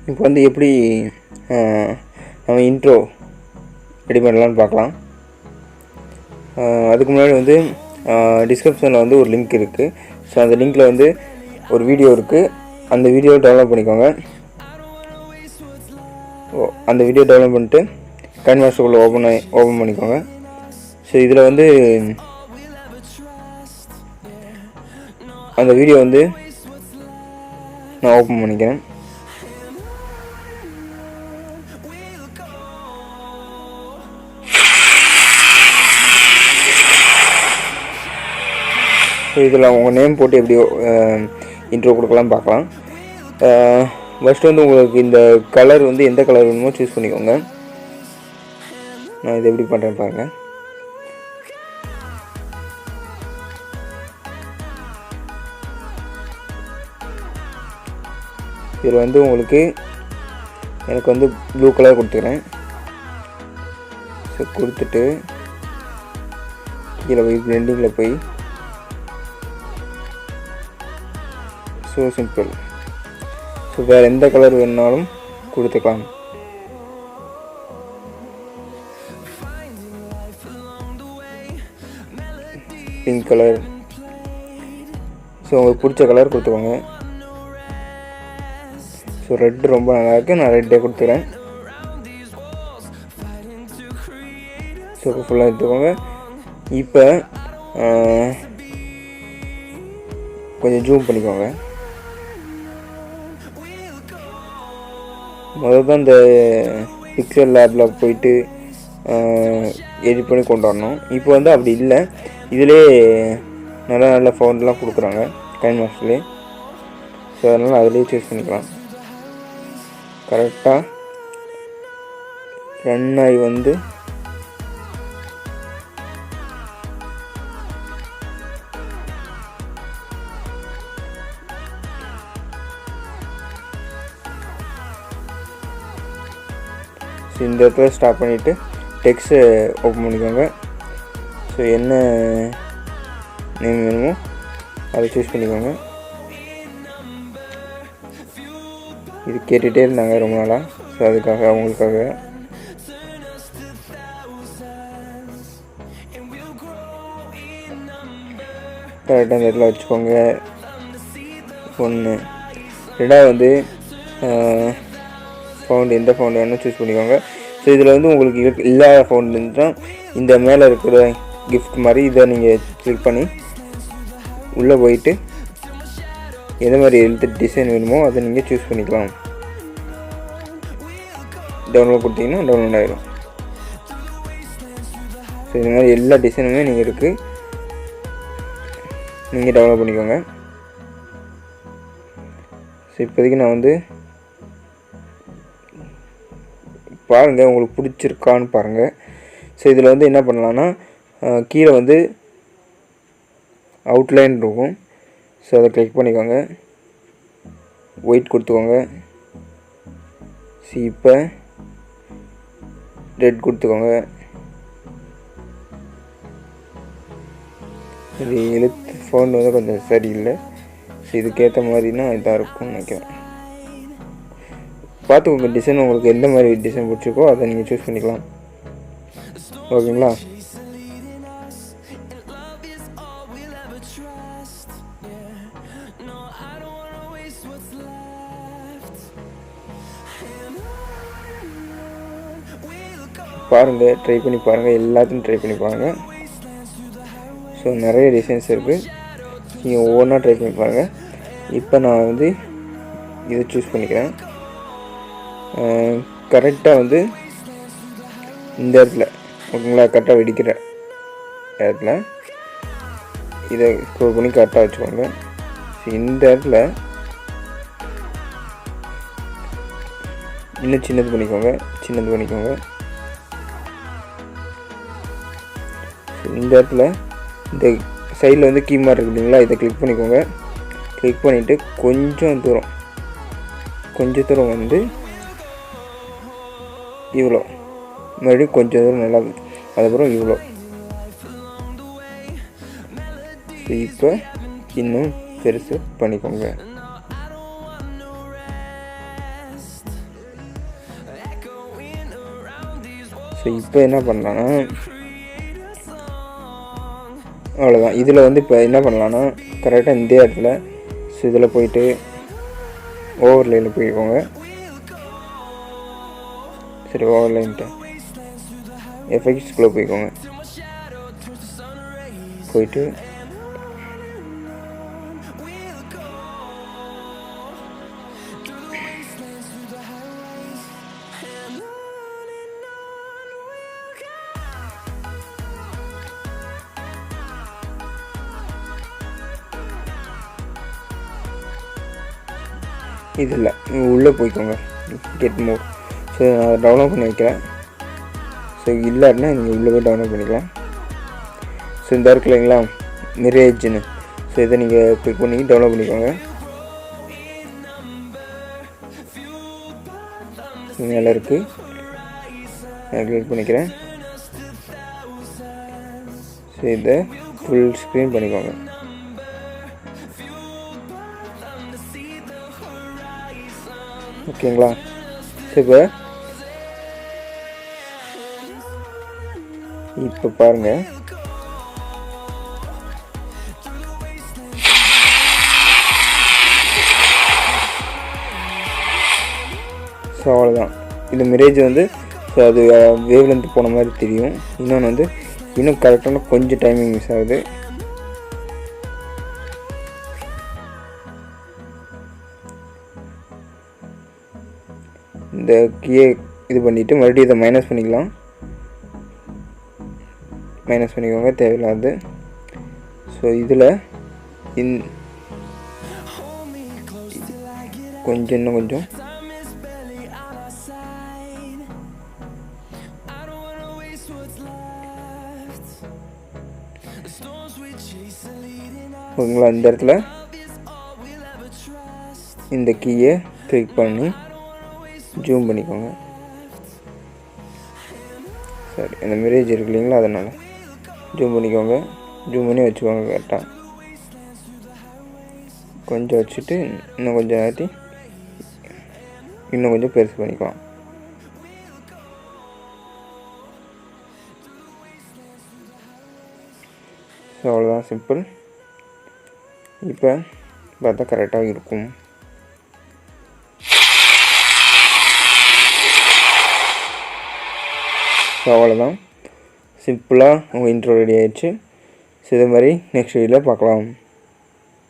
இப்போ வந்து எப்படி நம்ம இன்ட்ரோ ரெடி பண்ணலான்னு பார்க்கலாம். அதுக்கு முன்னாடி வந்து டிஸ்கிரிப்ஷனில் வந்து ஒரு லிங்க் இருக்குது. ஸோ அந்த லிங்க்கில் வந்து ஒரு வீடியோ இருக்குது. அந்த வீடியோவை டவுன்லோட் பண்ணிக்கோங்க. அந்த வீடியோ டவுன்லோட் பண்ணிட்டு கைன்மாஸ்டருக்குள்ளே ஓப்பன் பண்ணிக்கோங்க. ஸோ இதில் வந்து அந்த வீடியோ வந்து நான் ஓப்பன் பண்ணிக்கிறேன். ஸோ இதில் உங்கள் நேம் போட்டு எப்படி இன்ட்ரோ கொடுக்கலாம் பார்க்கலாம். ஃபஸ்ட்டு வந்து உங்களுக்கு இந்த கலர் வந்து எந்த கலர் வேணுமோ சூஸ் பண்ணிக்கோங்க. நான் இது எப்படி பண்ணுறேன் பாருங்கள். இதில் வந்து உங்களுக்கு எனக்கு வந்து ப்ளூ கலர் கொடுத்துக்கிறேன். ஸோ கொடுத்துட்டு கீழே போய் பிளெண்டிங்கில் போய் ஸோ சிம்பிள். ஸோ வேறு எந்த கலர் வேணுனாலும் கொடுத்துக்கலாம். பிங்க் கலர், ஸோ உங்களுக்கு பிடிச்ச கலர் கொடுத்துக்கோங்க. ஸோ ரெட் ரொம்ப நல்லாயிருக்கு, நான் ரெட்டே கொடுத்துக்கிறேன். ஸோ ஃபுல்லாக எடுத்துக்கோங்க. இப்போ கொஞ்சம் ஜூம் பண்ணிக்கோங்க. முதல்ல தான் இந்த பிக்சல் லேபில் போயிட்டு எடிட் பண்ணி கொண்டு வரணும். இப்போ வந்து அப்படி இல்லை, இதிலே நல்ல நல்ல ஃபவுண்ட்லாம் கொடுக்குறாங்க கைன்மாஸ்டர்லேயே. ஸோ அதனால் அதிலே சூஸ் பண்ணிக்கலாம். கரெக்டாக ரன் ஆகி வந்து இந்த இடத்துல ஸ்டாப் பண்ணிவிட்டு டெக்ஸ்ட்டை ஓப்பன் பண்ணிக்கோங்க. ஸோ என்ன நேம் வேணுமோ அதை சூஸ் பண்ணிக்கோங்க. இது கேட்டுகிட்டே இருந்தாங்க ரொம்ப நாளாக. ஸோ அதுக்காக அவங்களுக்காக கரெக்டாக அந்த இடத்துல வச்சுக்கோங்க. ஒன்று. ரெண்டாவது வந்து ஃபவுண்ட் எந்த ஃபவுண்ட் வேணும் சூஸ் பண்ணிக்கோங்க. ஸோ இதில் வந்து உங்களுக்கு இல்லாத ஃபவுண்ட் இருந்துச்சுன்னா இந்த மேலே இருக்கிற கிஃப்ட் மாதிரி இதை நீங்கள் கிளிக் பண்ணி உள்ளே போயிட்டு எந்த மாதிரி எழுத்து டிசைன் வேணுமோ அதை நீங்கள் சூஸ் பண்ணிக்கலாம். டவுன்லோட் கொடுத்தீங்கன்னா டவுன்லோட் ஆகிடும். ஸோ இந்த மாதிரி எல்லா டிசைனுமே நீங்கள் இருக்குது, நீங்கள் டவுன்லோட் பண்ணிக்கோங்க. ஸோ இப்போதைக்கு நான் வந்து பாருங்கள் உங்களுக்கு பிடிச்சிருக்கான்னு பாருங்கள். ஸோ இதில் வந்து என்ன பண்ணலான்னா கீழே வந்து அவுட்லைன் இருக்கும். ஸோ அதை கிளிக் பண்ணிக்கோங்க, ஒயிட் கொடுத்துக்கோங்க. இப்போ ரெட் கொடுத்துக்கோங்க. இது எழுத்து ஃபோன் வந்து கொஞ்சம் சரியில்லை. ஸோ இதுக்கேற்ற மாதிரினா இதாக இருக்கும்னு நினைக்கிறேன். பார்த்துக்கோங்க டிசைன் உங்களுக்கு எந்த மாதிரி டிசைன் பிடிச்சிருக்கோ அதை நீங்கள் சூஸ் பண்ணிக்கலாம். ஓகேங்களா? பாருங்கள், ட்ரை பண்ணி பாருங்கள், எல்லாத்தையும் ட்ரை பண்ணி பாருங்கள். ஸோ நிறைய டிசைன்ஸ் இருக்குது, நீங்கள் ஒவ்வொன்றா ட்ரை பண்ணி பாருங்கள். இப்போ நான் வந்து இதை சூஸ் பண்ணிக்கிறேன். கரெக்டாக வந்து இந்த இடத்துல ஓகேங்களா, கரெக்டாக வெடிக்கிற இடத்துல இதை ஸ்க்ரோல் பண்ணி கரெக்டாக வச்சுக்கோங்க. இந்த இடத்துல இன்னும் சின்னது பண்ணிக்கோங்க. இந்த இடத்துல இந்த சைடில் வந்து கீமார்க் இருக்குது இல்லைங்களா, இதை கிளிக் பண்ணிக்கோங்க. கிளிக் பண்ணிவிட்டு கொஞ்சம் தூரம் வந்து இவ்வளோ, மறுபடியும் கொஞ்சம் தூரம் நல்லா, அதுக்கப்புறம் இவ்வளோ. இப்போ இன்னும் பெருசு பண்ணிக்கோங்க. ஸோ இப்போ என்ன பண்ணலான்னா அவ்வளோதான். இதில் வந்து இப்போ என்ன பண்ணலான்னா கரெக்டாக இந்த இடத்துல ஸோ இதில் போயிட்டு ஓவர்லேயில் போய்க்கோங்க. சரி, ஓவர்லைன்ட்டு எஃபெக்ட்ஸ்குள்ளே போய்க்கோங்க. போயிட்டு இதில் உள்ளே போய்க்கோங்க, கெட் மோர். ஸோ நான் டவுன்லோட் பண்ணி வைக்கிறேன். ஸோ இல்லைன்னா நீங்கள் உள்ளே போய் டவுன்லோட் பண்ணிக்கலாம். ஸோ இந்த இருக்கு இல்லைங்களா மிரேஜ்னு, ஸோ இதை நீங்கள் கிளிக் பண்ணி டவுன்லோட் பண்ணிக்கோங்க. மேலே இருக்குது, நான் கிளிக் பண்ணிக்கிறேன். ஸோ இதை ஃபுல் ஸ்க்ரீன் பண்ணிக்கோங்க. ஓகேங்களா? இப்போ பாருங்கள், ஸோ அவ்வளோதான். இந்த மிரேஜ் வந்து ஸோ அது வேவ் லென்த் போன மாதிரி தெரியும். இன்னொன்று வந்து இன்னும் கரெக்டான கொஞ்சம் டைமிங் மிஸ் ஆகுது. இந்த கீயை இது பண்ணிவிட்டு மறுபடியும் இதை மைனஸ் பண்ணிக்கலாம். மைனஸ் பண்ணிக்கோங்க தேவையில்லாது. ஸோ இதில் கொஞ்சம் இன்னும் கொஞ்சம் ஓகேங்களா? இந்த இடத்துல இந்த கீயை கிளிக் பண்ணி ஜூம் பண்ணிக்கோங்க. சரி, இந்த மிரேஜ் இருக்கு இல்லைங்களா, அதனால் ஜூம் பண்ணிக்கோங்க. ஜூம் பண்ணி வச்சுக்கோங்க கரெக்டாக. கொஞ்சம் வச்சுட்டு இன்னும் கொஞ்சம் ஆற்றி இன்னும் கொஞ்சம் பெருசு பண்ணிக்கலாம். ஸோ அவ்வளோதான், சிம்பிள். இப்போ பார்த்தா கரெக்டாக இருக்கும். ஸோ அவ்வளோதான், சிம்பிளாக உங்கள் இன்ட்ரோ ரெடி ஆகிடுச்சு. ஸோ இதே மாதிரி நெக்ஸ்ட் வீடியோவில் பார்க்கலாம்.